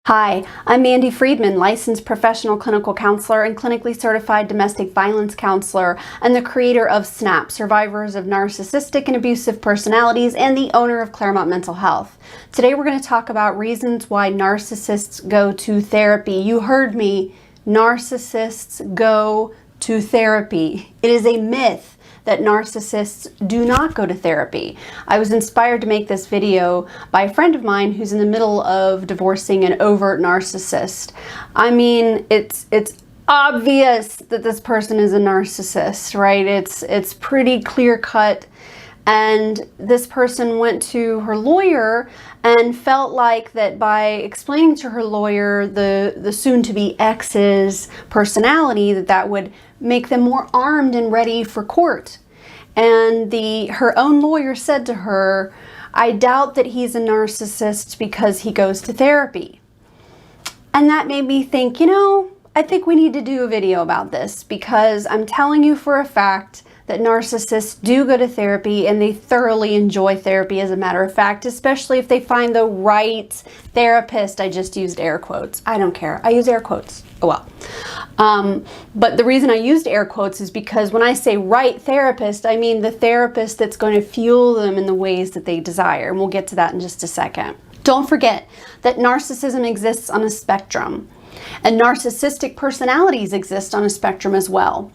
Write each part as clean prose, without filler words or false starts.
Hi, I'm Mandy Friedman, licensed professional clinical counselor and clinically certified domestic violence counselor, and the creator of SNAP, Survivors of Narcissistic and Abusive Personalities, and the owner of Claremont Mental Health. Today we're going to talk about reasons why narcissists go to therapy. You heard me, narcissists go to therapy. It is a myth that narcissists do not go to therapy. I was inspired to make this video by a friend of mine who's in the middle of divorcing an overt narcissist. I mean, it's obvious that this person is a narcissist, right? It's pretty clear cut. And this person went to her lawyer and felt like that by explaining to her lawyer the soon-to-be ex's personality, that would make them more armed and ready for court. And her own lawyer said to her, "I doubt that he's a narcissist because he goes to therapy." And that made me think, I think we need to do a video about this, because I'm telling you for a fact that narcissists do go to therapy and they thoroughly enjoy therapy, as a matter of fact, especially if they find the right therapist. I just used air quotes. I don't care. I use air quotes. Oh well. But the reason I used air quotes is because when I say right therapist, I mean the therapist that's going to fuel them in the ways that they desire. And we'll get to that in just a second. Don't forget that narcissism exists on a spectrum. And narcissistic personalities exist on a spectrum as well.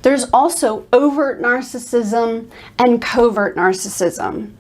There's also overt narcissism and covert narcissism.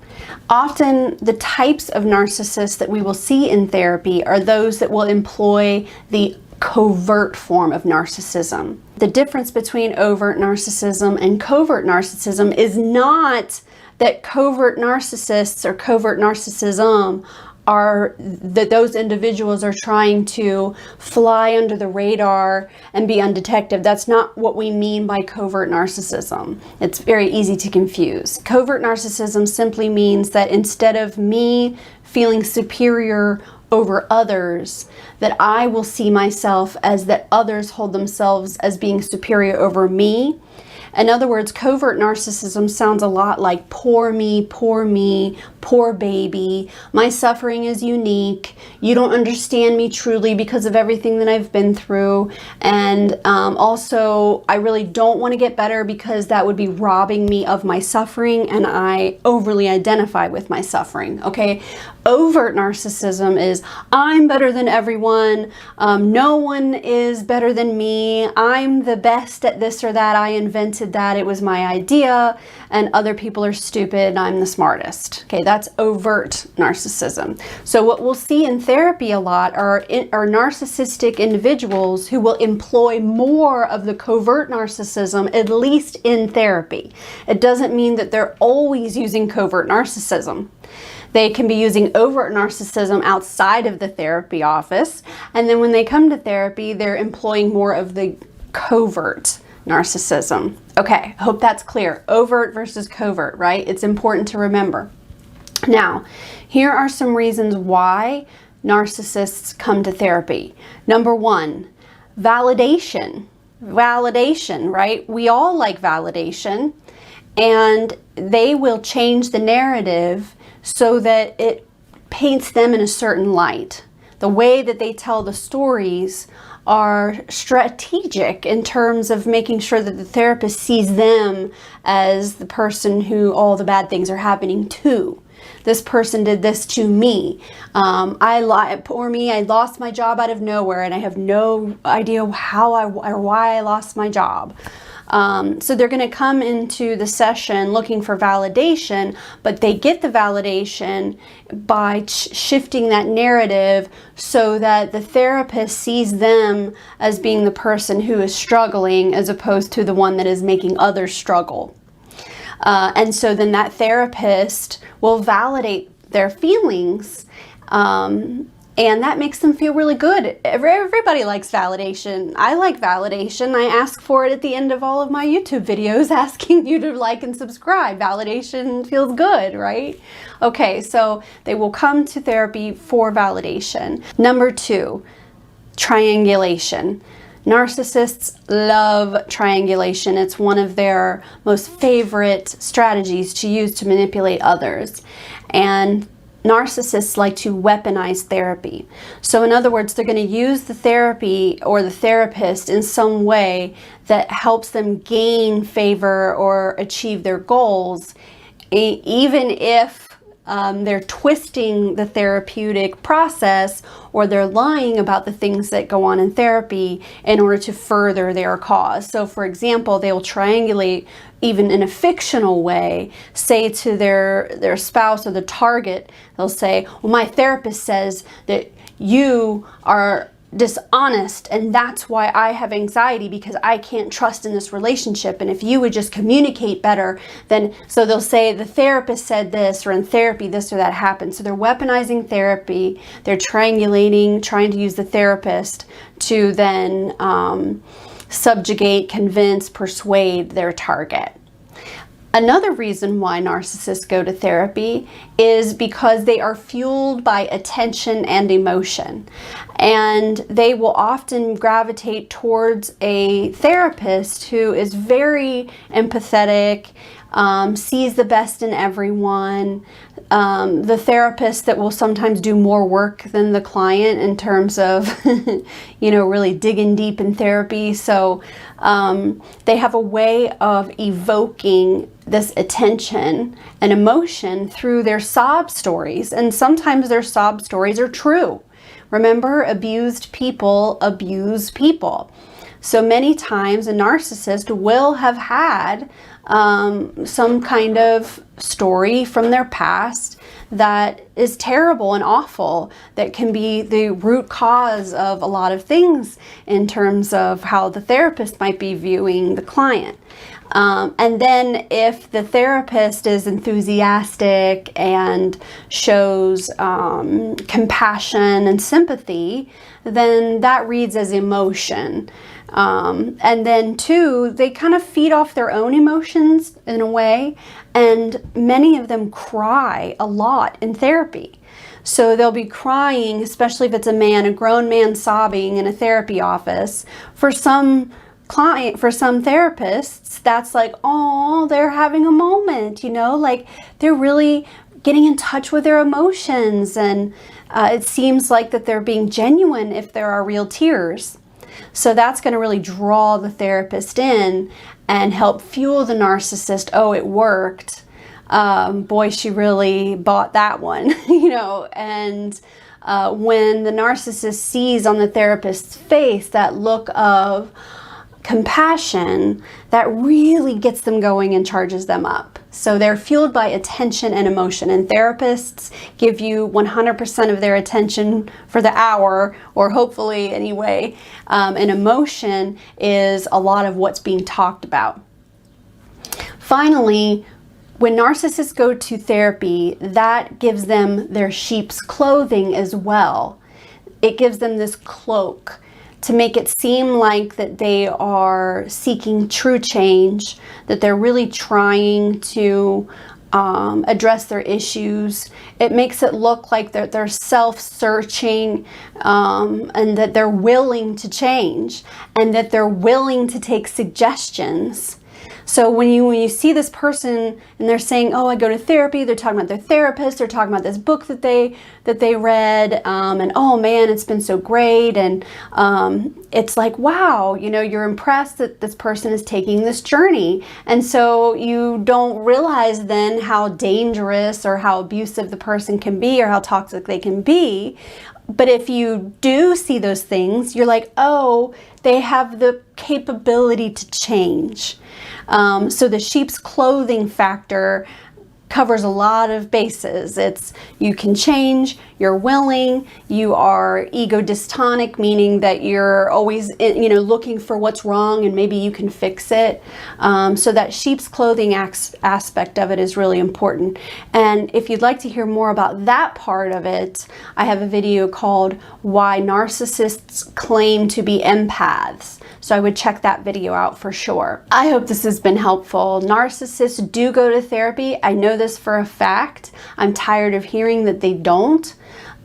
Often the types of narcissists that we will see in therapy are those that will employ the covert form of narcissism. The difference between overt narcissism and covert narcissism is not that covert narcissists or covert narcissism are that those individuals are trying to fly under the radar and be undetected. That's not what we mean by covert narcissism. It's very easy to confuse. Covert narcissism simply means that instead of me feeling superior over others, that I will see myself as that others hold themselves as being superior over me. In other words, covert narcissism sounds a lot like poor me, poor baby. My suffering is unique. You don't understand me truly because of everything that I've been through. And also, I really don't want to get better because that would be robbing me of my suffering, and I overly identify with my suffering, okay? Overt narcissism is, I'm better than everyone. No one is better than me. I'm the best at this or that. I invented that. It was my idea, and other people are stupid. I'm the smartest. Okay, that's overt narcissism. So what we'll see in therapy a lot are narcissistic individuals who will employ more of the covert narcissism, at least in therapy. It doesn't mean that they're always using covert narcissism. They can be using overt narcissism outside of the therapy office, and then when they come to therapy, they're employing more of the covert narcissism. Okay, I hope that's clear. Overt versus covert, right? It's important to remember. Now, here are some reasons why narcissists come to therapy. Number one, validation. Validation, right? We all like validation, and they will change the narrative so that it paints them in a certain light. The way that they tell the stories are strategic in terms of making sure that the therapist sees them as the person who all the bad things are happening to. This person did this to me. Poor me, I lost my job out of nowhere and I have no idea how or why I lost my job. So they're going to come into the session looking for validation, but they get the validation by shifting that narrative so that the therapist sees them as being the person who is struggling as opposed to the one that is making others struggle. And so then that therapist will validate their feelings, and that makes them feel really good. Everybody likes validation. I like validation. I ask for it at the end of all of my YouTube videos, asking you to like and subscribe. Validation feels good, right? Okay, so they will come to therapy for validation. Number two, triangulation. Narcissists love triangulation. It's one of their most favorite strategies to use to manipulate others. And narcissists like to weaponize therapy. So in other words, they're going to use the therapy or the therapist in some way that helps them gain favor or achieve their goals, even if they're twisting the therapeutic process, or they're lying about the things that go on in therapy in order to further their cause. So for example, they will triangulate, even in a fictional way, say to their spouse or the target, they'll say, well, my therapist says that you are dishonest and that's why I have anxiety, because I can't trust in this relationship, and if you would just communicate better, then, so they'll say the therapist said this, or in therapy this or that happened. So they're weaponizing therapy, they're triangulating, trying to use the therapist to then subjugate, convince, persuade their target. Another reason why narcissists go to therapy is because they are fueled by attention and emotion. And they will often gravitate towards a therapist who is very empathetic, sees the best in everyone. The therapist that will sometimes do more work than the client in terms of, really digging deep in therapy. So they have a way of evoking this attention and emotion through their sob stories. And sometimes their sob stories are true. Remember, abused people abuse people. So many times a narcissist will have had some kind of story from their past that is terrible and awful, that can be the root cause of a lot of things in terms of how the therapist might be viewing the client. And then if the therapist is enthusiastic and shows compassion and sympathy, then that reads as emotion. And then too, they kind of feed off their own emotions in a way, and many of them cry a lot in therapy. So they'll be crying, especially if it's a grown man sobbing in a therapy office. For some therapists, that's like, oh, they're having a moment, like they're really getting in touch with their emotions, and it seems like that they're being genuine if there are real tears. So that's going to really draw the therapist in and help fuel the narcissist. Oh, it worked. Boy, she really bought that one, and when the narcissist sees on the therapist's face that look of compassion, that really gets them going and charges them up. So they're fueled by attention and emotion, and therapists give you 100% of their attention for the hour, or hopefully anyway, and emotion is a lot of what's being talked about. Finally, when narcissists go to therapy, that gives them their sheep's clothing as well. It gives them this cloak to make it seem like that they are seeking true change, that they're really trying to address their issues. It makes it look like they're self-searching, and that they're willing to change, and that they're willing to take suggestions. So when you see this person and they're saying, oh, I go to therapy, they're talking about their therapist, they're talking about this book that they read, and oh man, it's been so great, and it's like, wow, you're impressed that this person is taking this journey, and so you don't realize then how dangerous or how abusive the person can be, or how toxic they can be. But if you do see those things, you're like, oh, they have the capability to change. So the sheep's clothing factor covers a lot of bases. It's you can change, you're willing, you are ego dystonic, meaning that you're always looking for what's wrong and maybe you can fix it. So that sheep's clothing aspect of it is really important. And if you'd like to hear more about that part of it, I have a video called Why Narcissists Claim to Be Empaths. So I would check that video out for sure. I hope this has been helpful. Narcissists do go to therapy. I know this for a fact. I'm tired of hearing that they don't.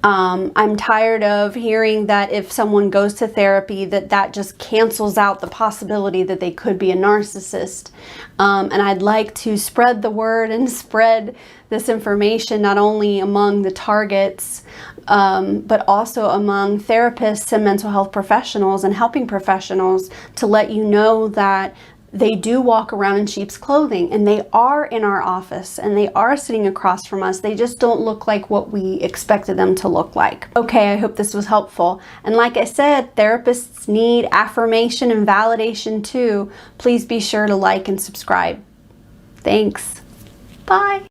I'm tired of hearing that if someone goes to therapy that just cancels out the possibility that they could be a narcissist. And I'd like to spread the word and spread this information not only among the targets, but also among therapists and mental health professionals and helping professionals, to let you know that they do walk around in sheep's clothing, and they are in our office, and they are sitting across from us. They just don't look like what we expected them to look like. Okay, I hope this was helpful. And like I said, therapists need affirmation and validation too. Please be sure to like and subscribe. Thanks. Bye.